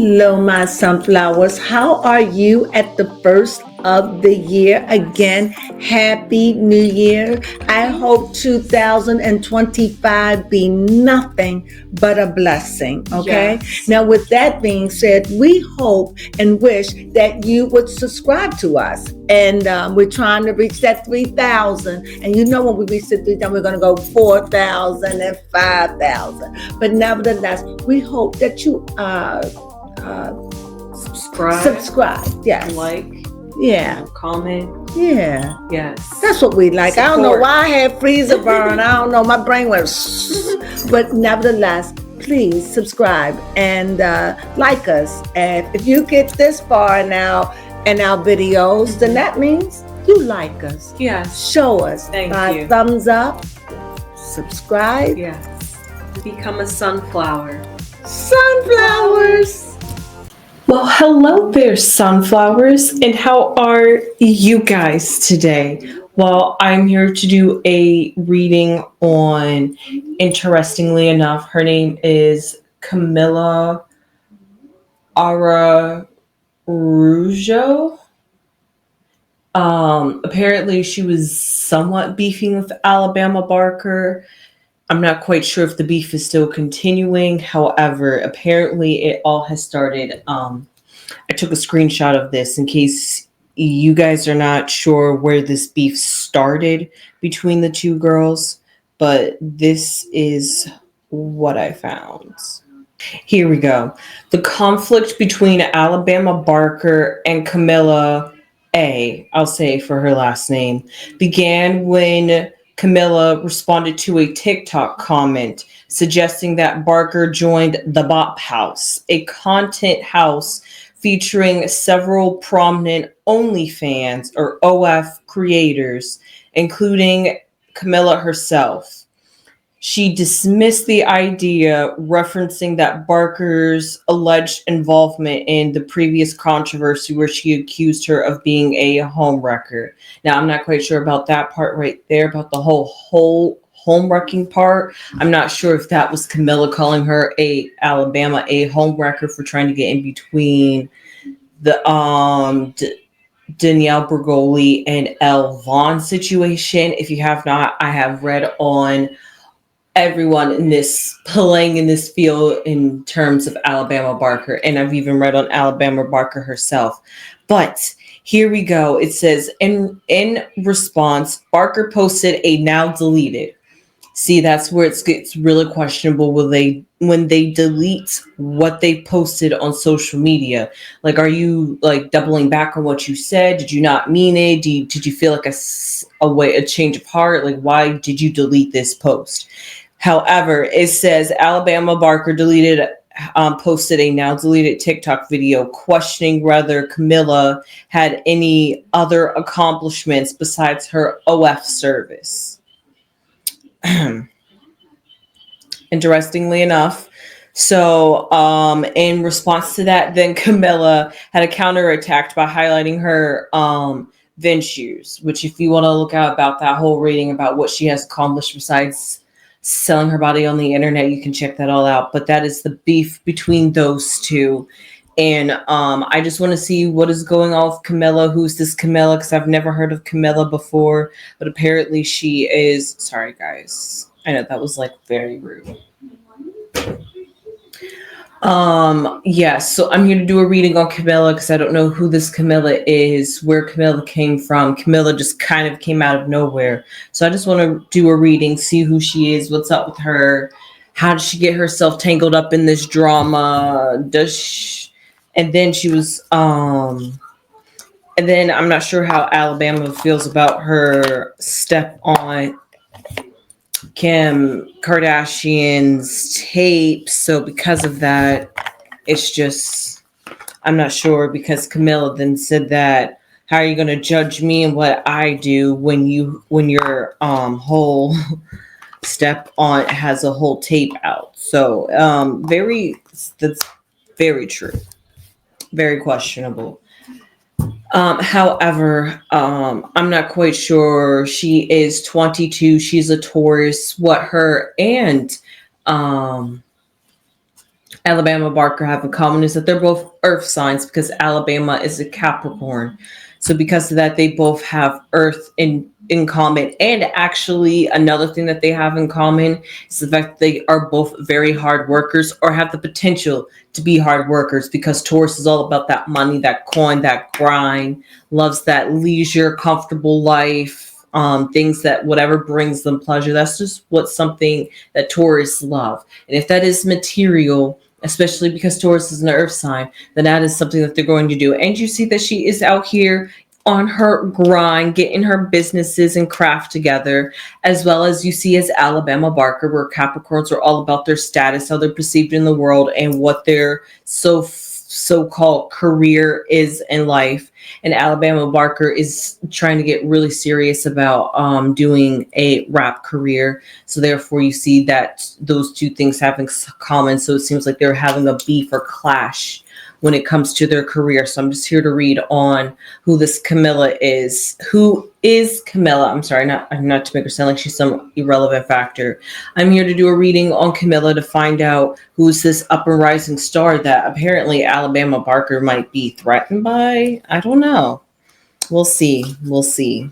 Hello, my sunflowers. How are you at the first of the year? Again, Happy New Year. I hope 2025 be nothing but a blessing. Okay. Yes. Now, with that being said, we hope and wish that you would subscribe to us. And we're trying to reach that 3,000. And you know, when we reach the 3,000, we're going to go 4,000 and 5,000. But nevertheless, we hope that you subscribe. Yes. Like. Yeah. Comment. Yeah. Yes. That's what we like. Support. I don't know why I had freezer burn. I don't know. My brain went. But nevertheless, please subscribe and like us. And if you get this far now in our videos, then that means you like us. Yes. Show us Thank you. Thumbs up, subscribe. Yes. Become a sunflower. Sunflowers. Well, hello there, sunflowers, and how are you guys today? Well, I'm here to do a reading on, interestingly enough, her name is Camilla Araujo. Apparently she was somewhat beefing with Alabama Barker. I'm not quite sure if the beef is still continuing. However, apparently it all has started. I took a screenshot of this in case you guys are not sure where this beef started between the two girls, but this is what I found. Here we go. The conflict between Alabama Barker and Camilla I'll say for her last name, began when Camilla responded to a TikTok comment suggesting that Barker joined the Bop House, a content house featuring several prominent OnlyFans or OF creators, including Camilla herself. She dismissed the idea, referencing that Barker's alleged involvement in the previous controversy where she accused her of being a homewrecker. Now, I'm not quite sure about that part right there, about the whole homewrecking part. I'm not sure if that was Camilla calling her Alabama a homewrecker for trying to get in between the Danielle Bergoli and Elle Vaughn situation. If you have not, I have read on everyone in this playing in this field in terms of Alabama Barker, and I've even read on Alabama Barker herself. But here we go. It says, in response, Barker posted a now deleted. See, that's where it gets really questionable when they delete what they posted on social media. Like, are you like doubling back on what you said? Did you not mean it? Did you feel like a change of heart? Like, why did you delete this post? However, it says Alabama Barker posted a now deleted TikTok video questioning whether Camilla had any other accomplishments besides her OF service. Interestingly enough, so in response to that, then Camilla had a counterattack by highlighting her ventures, which if you want to look out about that whole reading about what she has accomplished besides selling her body on the internet, you can check that all out. But that is the beef between those two. And I just want to see what is going on with Camilla. Who's this Camilla? Because I've never heard of Camilla before. But apparently she is... Sorry, guys. I know that was like very rude. Yes, so I'm here to do a reading on Camilla because I don't know who this Camilla is, where Camilla came from. Camilla just kind of came out of nowhere. So I just want to do a reading, see who she is, what's up with her, how did she get herself tangled up in this drama? And then she was and then I'm not sure how Alabama feels about her step on Kim Kardashian's tape. So because of that, it's just, I'm not sure, because Camilla then said that, how are you going to judge me and what I do when your whole step on has a whole tape out? So that's very true, very questionable. However, I'm not quite sure. She is 22. She's a Taurus. What her and Alabama Barker have in common is that they're both earth signs because Alabama is a Capricorn. So because of that, they both have earth in common. And actually, another thing that they have in common is the fact that they are both very hard workers or have the potential to be hard workers because Taurus is all about that money, that coin, that grind, loves that leisure, comfortable life, things that whatever brings them pleasure. That's just what something that Taurus love. And if that is material, especially because Taurus is an earth sign, then that is something that they're going to do. And you see that she is out here on her grind, getting her businesses and craft together, as well as you see as Alabama Barker, where Capricorns are all about their status, how they're perceived in the world, and what their so-called career is in life. And Alabama Barker is trying to get really serious about doing a rap career. So therefore, you see that those two things have in common. So it seems like they're having a beef or clash when it comes to their career. So I'm just here to read on who this Camilla is. Who is Camilla? I'm sorry, not to make her sound like she's some irrelevant factor. I'm here to do a reading on Camilla to find out who's this up and rising star that apparently Alabama Barker might be threatened by. I don't know. We'll see. We'll see.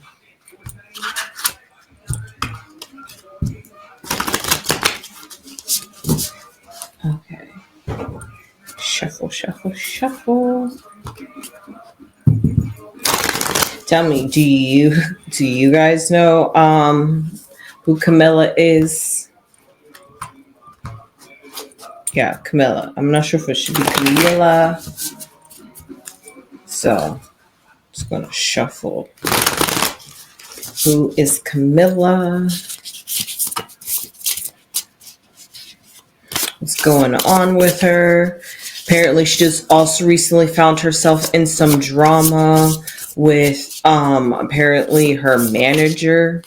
Okay. Shuffle, shuffle, shuffle. Tell me, do you guys know who Camilla is? Yeah, Camilla. I'm not sure if it should be Camilla. So just gonna shuffle. Who is Camilla? What's going on with her? Apparently, she just also recently found herself in some drama with apparently her manager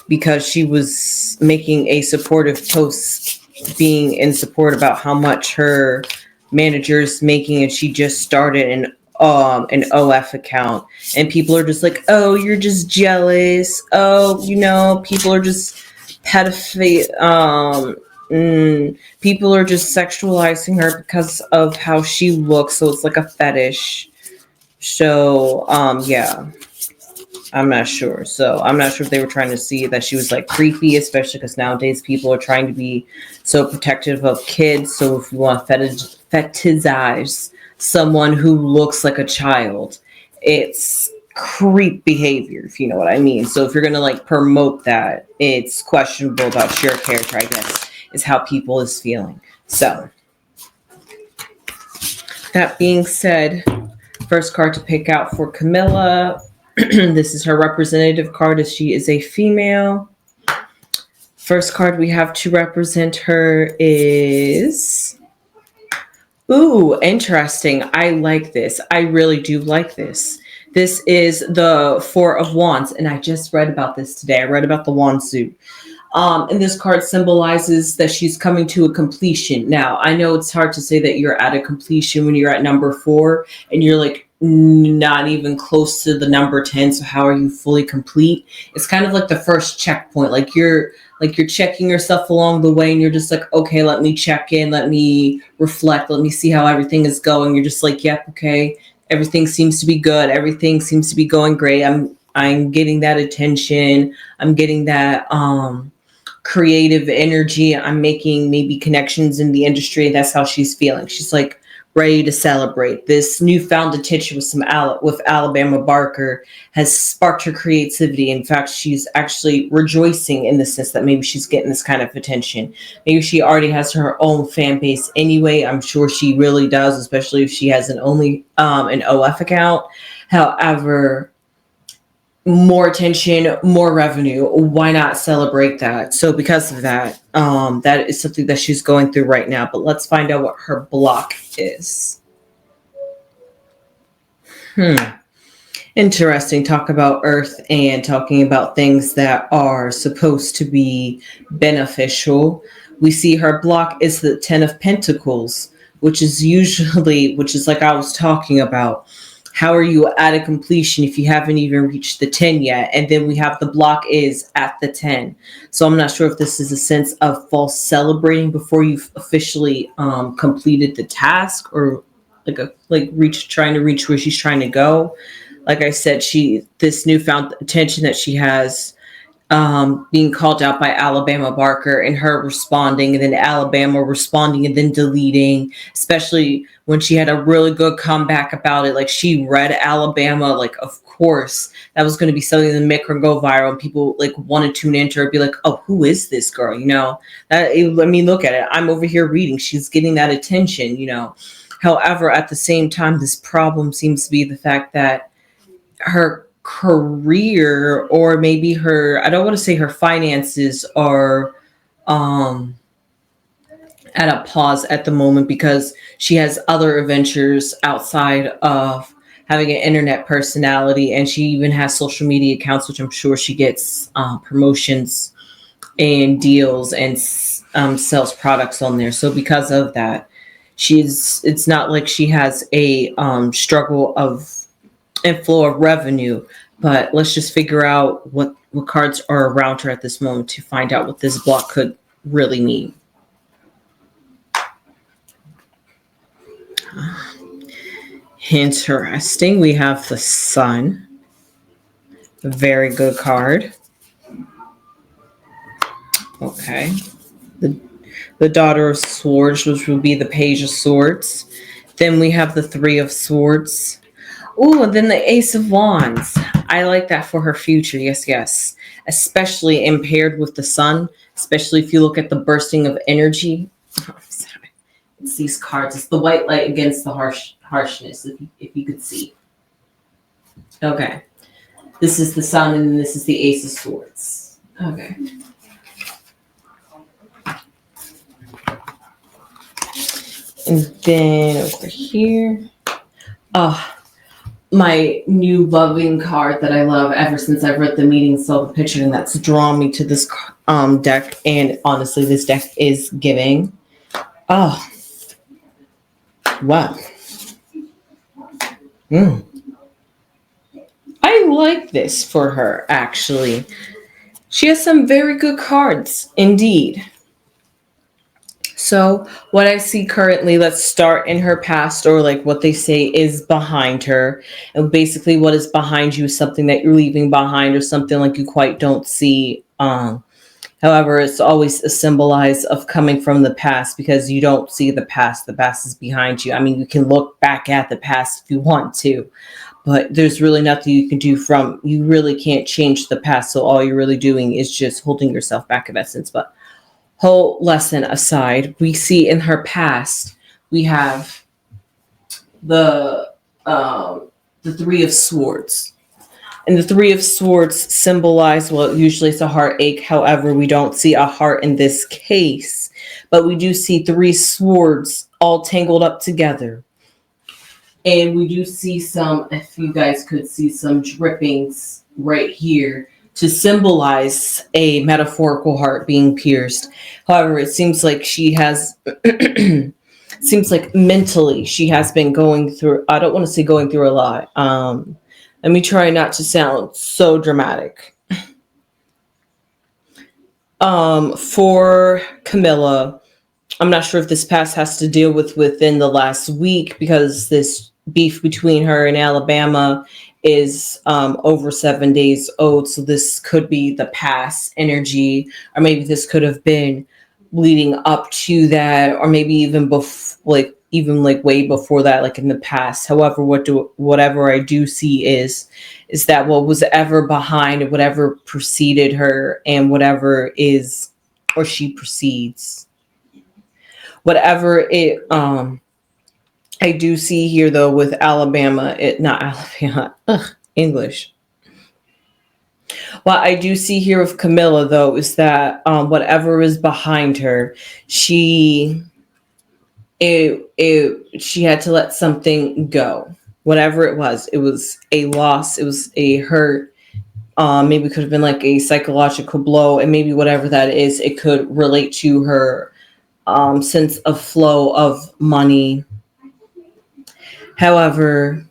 because she was making a supportive post being in support about how much her manager's making, and she just started an OF account, and people are just like, oh, you're just jealous. Oh, people are just pedophile. People are just sexualizing her because of how she looks, so it's like a fetish. So yeah, I'm not sure. So I'm not sure if they were trying to see that she was like creepy, especially because nowadays people are trying to be so protective of kids. So if you want to fetishize someone who looks like a child, it's creep behavior, if you know what I mean. So if you're gonna like promote that, it's questionable about your character, I guess, is how people is feeling. So that being said, first card to pick out for Camilla. This is her representative card as she is a female. First card we have to represent her is... Ooh, interesting. I like this. I really do like this. This is the Four of Wands, and I just read about this today. I read about the wand suit. And this card symbolizes that she's coming to a completion. Now, I know it's hard to say that you're at a completion when you're at number 4 and you're like not even close to the number 10. So how are you fully complete? It's kind of like the first checkpoint. Like you're checking yourself along the way and you're just like, okay, let me check in. Let me reflect. Let me see how everything is going. You're just like, yep, okay. Everything seems to be good. Everything seems to be going great. I'm getting that attention. I'm getting that creative energy. I'm making maybe connections in the industry. That's how she's feeling. She's like ready to celebrate. This newfound attention with Alabama Barker has sparked her creativity. In fact, she's actually rejoicing in the sense that maybe she's getting this kind of attention. Maybe she already has her own fan base anyway. I'm sure she really does, especially if she has an OF account. However, more attention, more revenue. Why not celebrate that? So because of that, that is something that she's going through right now. But let's find out what her block is. Interesting. Talk about Earth and talking about things that are supposed to be beneficial. We see her block is the 10 of Pentacles, which is like I was talking about, how are you at a completion if you haven't even reached the 10 yet? And then we have the block is at the 10. So I'm not sure if this is a sense of false celebrating before you've officially completed the task, or trying to reach where she's trying to go. Like I said, this newfound attention that she has, being called out by Alabama Barker and her responding, and then Alabama responding and then deleting, especially when she had a really good comeback about it. Like, she read Alabama, like, of course that was going to be something that make her go viral, and people like want to tune into her, be like, oh, who is this girl? Let me look at it. I'm over here reading. She's getting that attention. However, at the same time, this problem seems to be the fact that her career, or maybe I don't want to say her finances, are at a pause at the moment, because she has other adventures outside of having an internet personality, and she even has social media accounts, which I'm sure she gets promotions and deals and sells products on there. So because of that, it's not like she has a struggle of inflow of revenue. But let's just figure out what cards are around her at this moment to find out what this block could really mean. Interesting. We have the Sun. A very good card. Okay. The Daughter of Swords, which would be the Page of Swords. Then we have the Three of Swords. Oh, and then the Ace of Wands. I like that for her future. Yes. Especially impaired with the Sun. Especially if you look at the bursting of energy. Oh, sorry. It's these cards. It's the white light against the harshness, if you could see. Okay. This is the Sun, and then this is the Ace of Swords. Okay. And then over here. Oh, my new loving card that I love ever since I've read the meeting, saw the picture, and that's drawn me to this deck. And honestly, this deck is giving. Oh, wow. I like this for her, actually. She has some very good cards, indeed. So what I see currently, let's start in her past, or like what they say is behind her. And basically what is behind you is something that you're leaving behind, or something like you quite don't see. However, it's always a symbolize of coming from the past, because you don't see the past. The past is behind you. I mean, you can look back at the past if you want to, but there's really nothing you can do you really can't change the past. So all you're really doing is just holding yourself back in essence. But whole lesson aside, we see in her past, we have the Three of Swords. And the Three of Swords symbolize, well, usually it's a heartache. However, we don't see a heart in this case, but we do see three swords all tangled up together. And we do see some, if you guys could see some drippings right here, to symbolize a metaphorical heart being pierced. However, it seems like she has, seems like mentally she has been going through, I don't want to say going through a lot. Let me try not to sound so dramatic. For Camilla, I'm not sure if this past has to deal with within the last week, because this beef between her and Alabama is over 7 days old. So this could be the past energy, or maybe this could have been leading up to that, or maybe even way before that, like in the past. However, whatever I do see is that what was ever behind, whatever preceded her, and whatever is, or she precedes, whatever it I do see here, though, with Alabama, English. What I do see here with Camilla, though, is that whatever is behind her, she had to let something go. Whatever it was a loss, it was a hurt. Maybe it could have been like a psychological blow, and maybe whatever that is, it could relate to her sense of flow of money. However,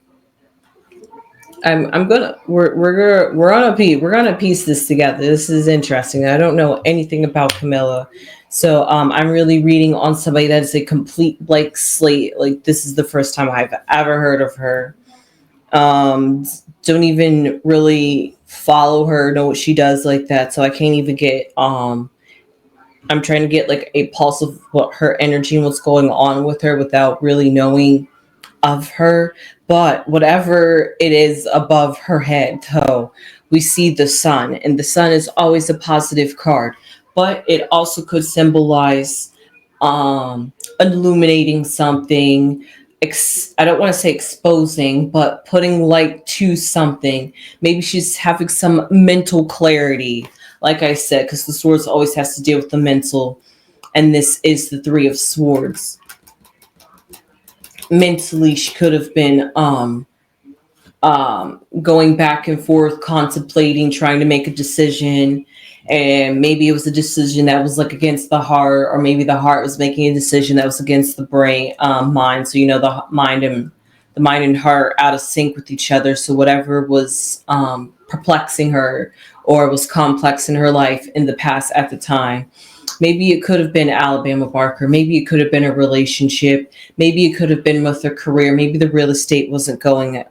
I'm gonna we're gonna piece this together. This is interesting. I don't know anything about Camilla, so I'm really reading on somebody that is a complete blank slate. Like this is the first time I've ever heard of her. Um, don't even really follow her, know what she does like that. So I can't even get. I'm trying to get like a pulse of what her energy and what's going on with her without really knowing of her, but whatever it is above her head, though, we see the sun, and the sun is always a positive card, but it also could symbolize illuminating something. I don't want to say exposing, but putting light to something. Maybe she's having some mental clarity, like I said, because the swords always has to deal with the mental, and this is the Three of Swords. Mentally she could have been going back and forth, contemplating, trying to make a decision, and maybe it was a decision that was like against the heart, or maybe the heart was making a decision that was against the brain, mind. So the mind and heart out of sync with each other. So whatever was perplexing her or was complex in her life in the past at the time. Maybe it could have been Alabama Barker. Maybe it could have been a relationship. Maybe it could have been with her career. Maybe the real estate wasn't going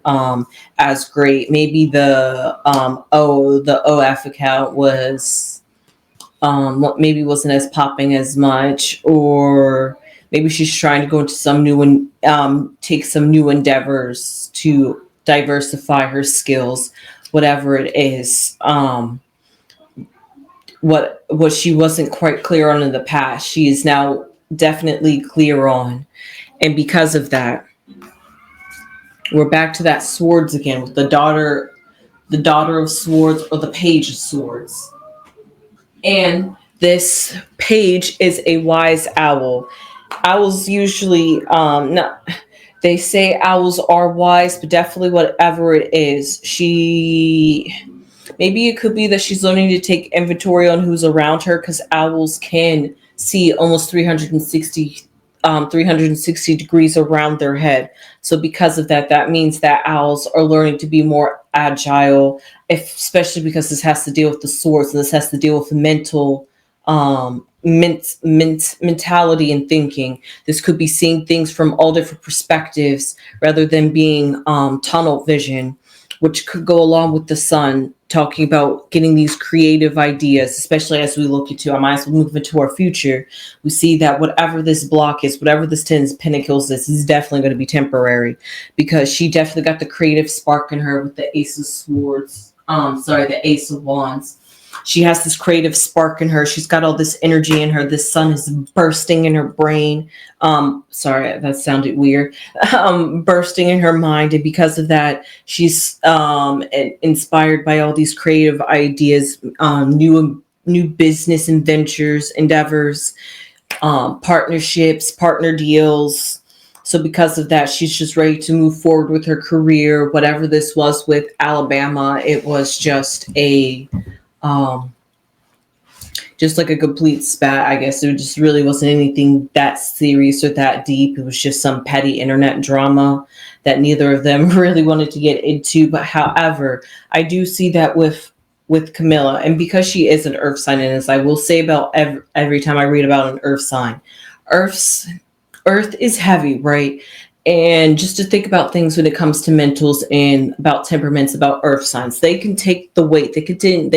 as great. Maybe the OF account was maybe wasn't as popping as much, or maybe she's trying to go into some new and take some new endeavors to diversify her skills, whatever it is. What she wasn't quite clear on in the past, she is now definitely clear on, and because of that, we're back to that swords again with the daughter of swords, or the page of swords. And this page is a wise owl. Owls usually not, they say owls are wise, but definitely whatever it is, she, maybe it could be that she's learning to take inventory on who's around her, because owls can see almost 360 degrees around their head. So because of that, that means that owls are learning to be more agile, especially because this has to deal with the swords, and this has to deal with mental mentality and thinking. This could be seeing things from all different perspectives rather than being tunnel vision, which could go along with the sun, talking about getting these creative ideas, especially as we look into, I might as well move into our future. We see that whatever this block is, whatever this 10 pentacles is definitely going to be temporary, because she definitely got the creative spark in her with the Ace of Swords. The Ace of Wands. She has this creative spark in her. She's got all this energy in her. This sun is bursting in her brain. Sorry, that sounded weird. Bursting in her mind. And because of that, she's inspired by all these creative ideas, new business endeavors, partnerships, partner deals. So because of that, she's just ready to move forward with her career. Whatever this was with Alabama, it was just like a complete spat, I guess. It just really wasn't anything that serious or that deep. It was just some petty internet drama that neither of them really wanted to get into. But however, I do see that with Camilla, and because she is an earth sign, and as I will say about every time I read about an earth sign, earth is heavy, right? And just to think about things when it comes to mentals and about temperaments, about earth signs, they can take the weight. They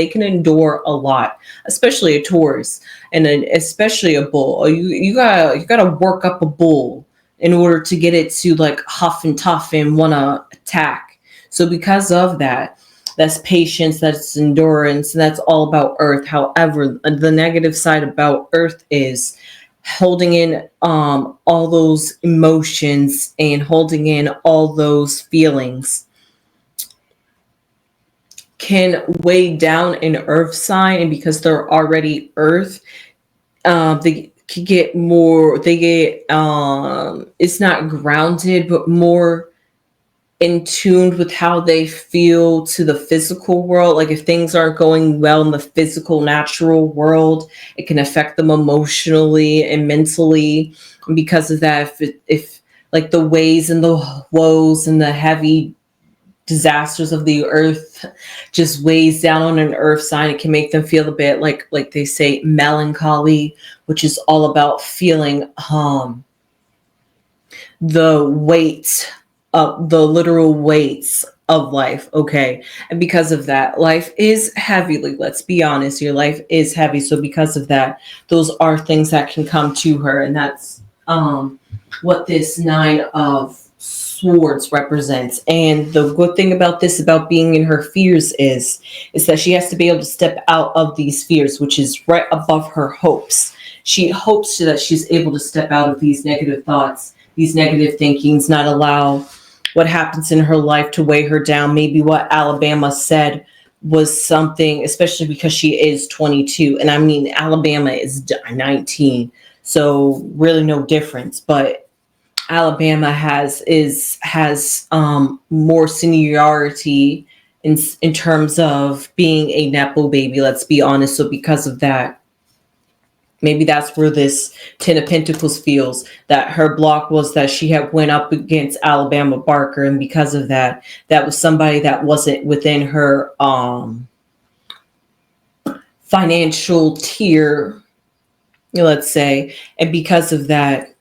can endure a lot, especially a Taurus, and especially a bull. You gotta work up a bull in order to get it to like huff and tough and want to attack. So because of that, that's patience, that's endurance, and that's all about earth. However, the negative side about earth is holding in all those emotions and holding in all those feelings can weigh down an earth sign. And because they're already earth, they can get more, it's not grounded, but more in tune with how they feel to the physical world. Like if things aren't going well in the physical, natural world, it can affect them emotionally and mentally. And because of that, if like the ways and the woes and the heavy disasters of the earth just weighs down on an earth sign. It can make them feel a bit like they say melancholy, which is all about feeling the weight of the literal weights of life. Okay. And because of that, life is heavy. Like, let's be honest, your life is heavy. So because of that, those are things that can come to her. And that's what this Nine of Swords represents. And the good thing about this, about being in her fears, is that she has to be able to step out of these fears, which is right above her hopes. She hopes that she's able to step out of these negative thoughts, these negative thinkings, not allow what happens in her life to weigh her down. Maybe what Alabama said was something, especially because she is 22. And I mean, Alabama is 19. So really no difference. But Alabama has more seniority in terms of being a Nepo baby, let's be honest. So because of that, maybe that's where this Ten of Pentacles feels, that her block was that she had went up against Alabama Barker, and because of that, that was somebody that wasn't within her financial tier, let's say. And because of that,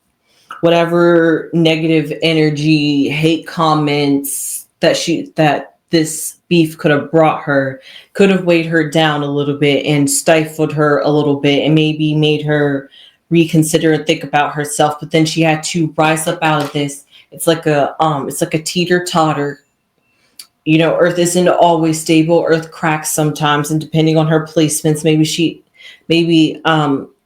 whatever negative energy, hate comments that this beef could have brought her, could have weighed her down a little bit and stifled her a little bit, and maybe made her reconsider and think about herself. But then she had to rise up out of this. It's like a teeter totter. You know, Earth isn't always stable. Earth cracks sometimes, and depending on her placements, maybe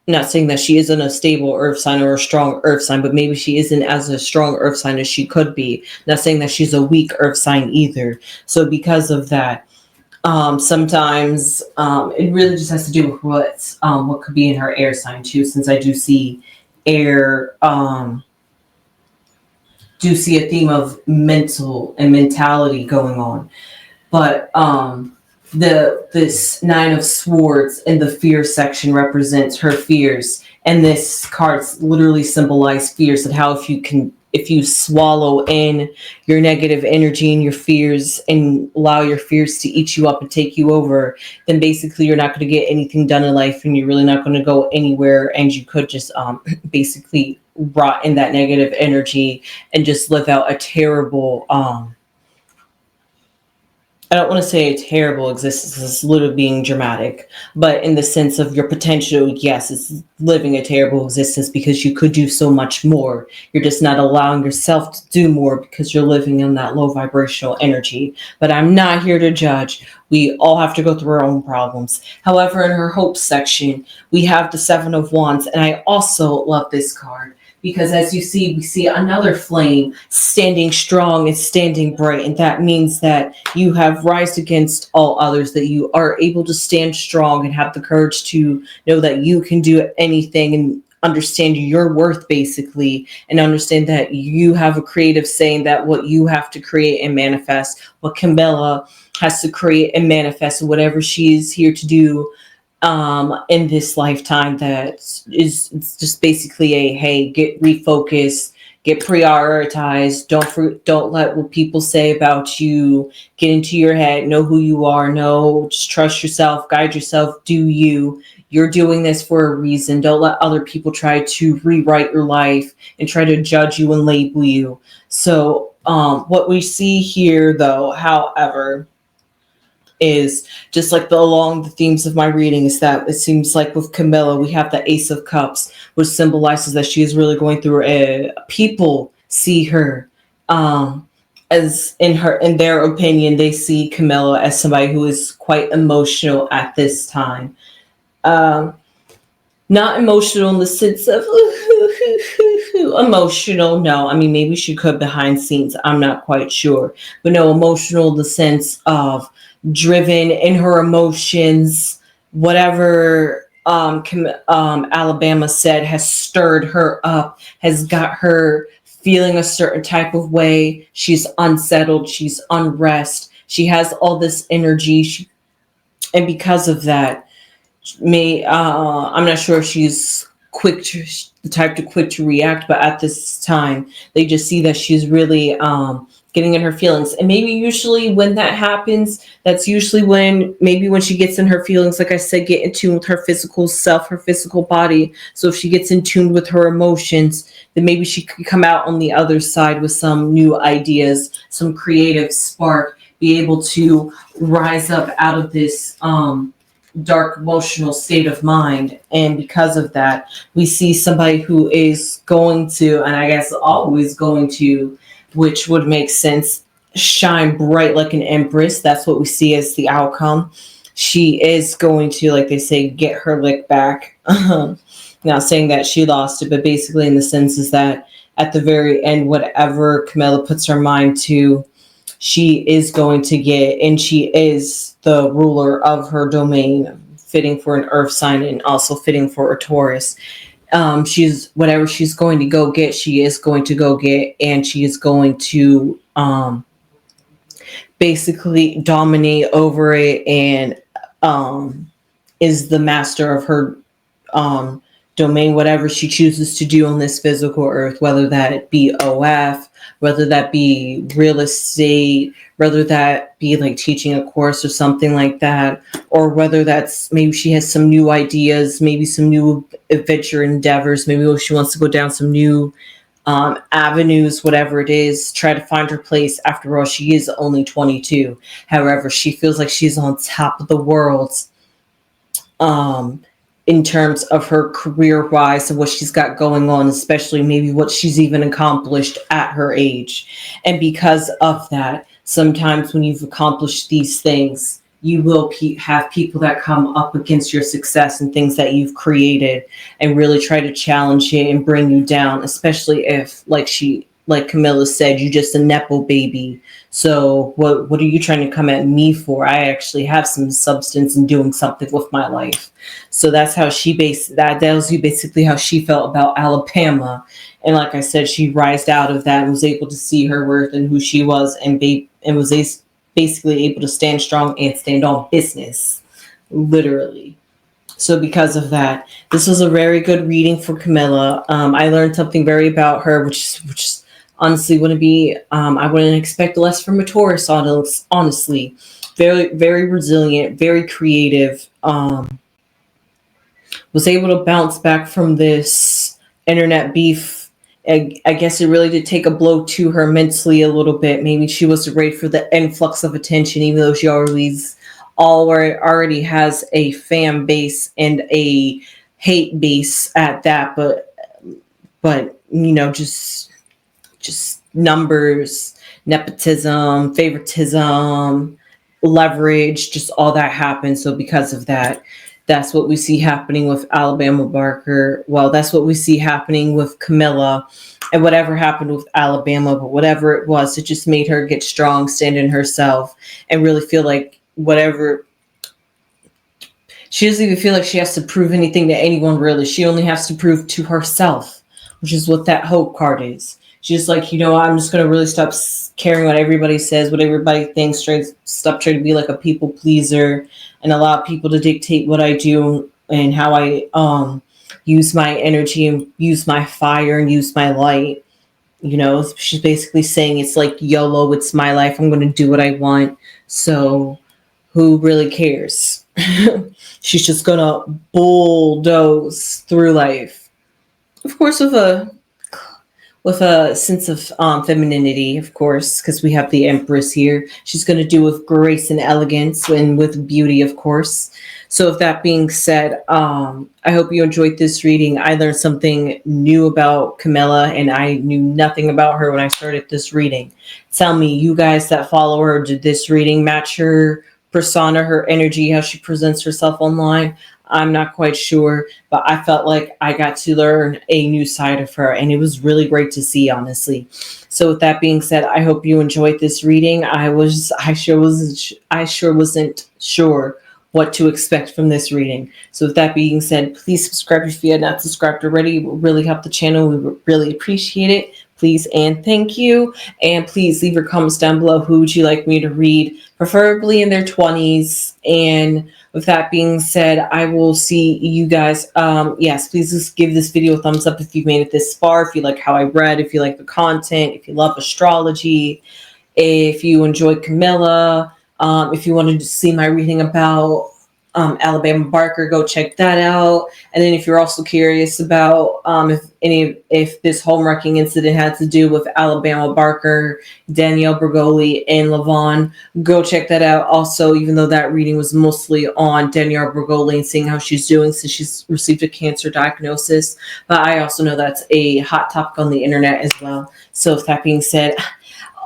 not saying that she isn't a stable earth sign or a strong earth sign, but maybe she isn't as a strong earth sign as she could be. Not saying that she's a weak earth sign either. So because of that, sometimes it really just has to do with what could be in her air sign too, since I do see air, do see a theme of mental and mentality going on. But this Nine of Swords in the fear section represents her fears, and this card literally symbolizes fears, and how if you swallow in your negative energy and your fears and allow your fears to eat you up and take you over, then basically you're not going to get anything done in life, and you're really not going to go anywhere, and you could just basically rot in that negative energy and just live out a terrible I don't want to say a terrible existence, it's literally being dramatic, but in the sense of your potential, yes, it's living a terrible existence because you could do so much more. You're just not allowing yourself to do more because you're living in that low vibrational energy. But I'm not here to judge. We all have to go through our own problems. However, in her hope section, we have the Seven of Wands, and I also love this card, because as you see, we see another flame standing strong and standing bright. And that means that you have rise against all others, that you are able to stand strong and have the courage to know that you can do anything and understand your worth, basically, and understand that you have a creative saying that what you have to create and manifest, what Camilla has to create and manifest, whatever she's here to do in this lifetime, that is, it's just basically a, hey, get refocused, get prioritized, don't let what people say about you get into your head. Know who you are. Just trust yourself, guide yourself, do you're doing this for a reason. Don't let other people try to rewrite your life and try to judge you and label you. So what we see here, though, however, is just like along the themes of my reading, is that it seems like with Camilla, we have the Ace of Cups, which symbolizes that she is really going through people see her as in their opinion, they see Camilla as somebody who is quite emotional at this time. Not emotional in the sense of emotional, no. I mean, maybe she could behind scenes, I'm not quite sure. But no, emotional in the sense of driven in her emotions. Whatever Alabama said has stirred her up, has got her feeling a certain type of way. She's unsettled, she's unrest, she has all this energy, and because of that, I'm not sure if she's the type to quick to react, but at this time they just see that she's really getting in her feelings. And maybe usually when that happens, that's usually when she gets in her feelings, like I said, get in tune with her physical self, her physical body. So if she gets in tune with her emotions, then maybe she could come out on the other side with some new ideas, some creative spark, be able to rise up out of this dark emotional state of mind. And because of that, we see somebody who is going to, and I guess always going to, which would make sense, shine bright like an empress. That's what we see as the outcome. She is going to, like they say, get her lick back. Not saying that she lost it, but basically in the sense is that at the very end, whatever Camilla puts her mind to, she is going to get, and she is the ruler of her domain, fitting for an earth sign and also fitting for a Taurus. She's whatever she's going to go get, she is going to go get, and she is going to basically dominate over it, and is the master of her domain, whatever she chooses to do on this physical earth, whether that be OF, whether that be real estate, whether that be like teaching a course or something like that, or whether that's maybe she has some new ideas, maybe some new adventure endeavors, maybe she wants to go down some new avenues, whatever it is, try to find her place. After all, she is only 22. However, she feels like she's on top of the world in terms of her career-wise and what she's got going on, especially maybe what she's even accomplished at her age. And because of that, sometimes when you've accomplished these things, you will have people that come up against your success and things that you've created and really try to challenge you and bring you down, especially if, like Camilla said, you're just a Nepo baby. So what are you trying to come at me for? I actually have some substance in doing something with my life. So that's how that tells you basically how she felt about Alabama. And like I said, she rised out of that and was able to see her worth and who she was, and was basically able to stand strong and stand on business, literally. So because of that, this was a very good reading for Camilla. I learned something very about her, which honestly wouldn't be, I wouldn't expect less from a Taurus, honestly. Very, very resilient, very creative. Was able to bounce back from this internet beef. I guess it really did take a blow to her mentally a little bit. Maybe she wasn't ready for the influx of attention, even though she already has a fan base and a hate base at that. But just numbers, nepotism, favoritism, leverage, just all that happened. So because of that, that's what we see happening with Alabama Barker. Well, that's what we see happening with Camilla, and whatever happened with Alabama, but whatever it was, it just made her get strong, stand in herself, and really feel like whatever. She doesn't even feel like she has to prove anything to anyone, really. She only has to prove to herself, which is what that hope card is. She's like, I'm just going to really stop caring what everybody says, what everybody thinks, stop trying to be like a people pleaser and allow people to dictate what I do and how I use my energy and use my fire and use my light. She's basically saying it's like YOLO, it's my life. I'm going to do what I want. So who really cares? She's just going to bulldoze through life. Of course, with a sense of femininity, of course, because we have the Empress here. She's going to do with grace and elegance and with beauty, of course. So with that being said, I hope you enjoyed this reading. I learned something new about Camilla, and I knew nothing about her when I started this reading. Tell me, you guys that follow her, did this reading match her persona, her energy, how she presents herself online? I'm not quite sure, but I felt like I got to learn a new side of her, and it was really great to see, honestly. So with that being said, I hope you enjoyed this reading. I sure wasn't sure what to expect from this reading. So with that being said, please subscribe if you had not subscribed already. It will really help the channel. We would really appreciate it. Please and thank you. And please leave your comments down below. Who would you like me to read? Preferably in their 20s. And with that being said, I will see you guys. Yes, please just give this video a thumbs up if you've made it this far. If you like how I read, if you like the content, if you love astrology, If you enjoyed Camilla, if you wanted to see my reading about Alabama Barker, go check that out. And then if you're also curious about if this home wrecking incident had to do with Alabama Barker, Danielle Bergoli, and Lavon, go check that out. Also, even though that reading was mostly on Danielle Bergoli and seeing how she's doing since she's received a cancer diagnosis, but I also know that's a hot topic on the internet as well. So with that being said,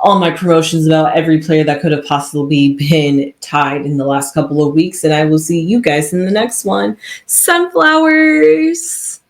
all my promotions about every player that could have possibly been tied in the last couple of weeks. And I will see you guys in the next one. Sunflowers!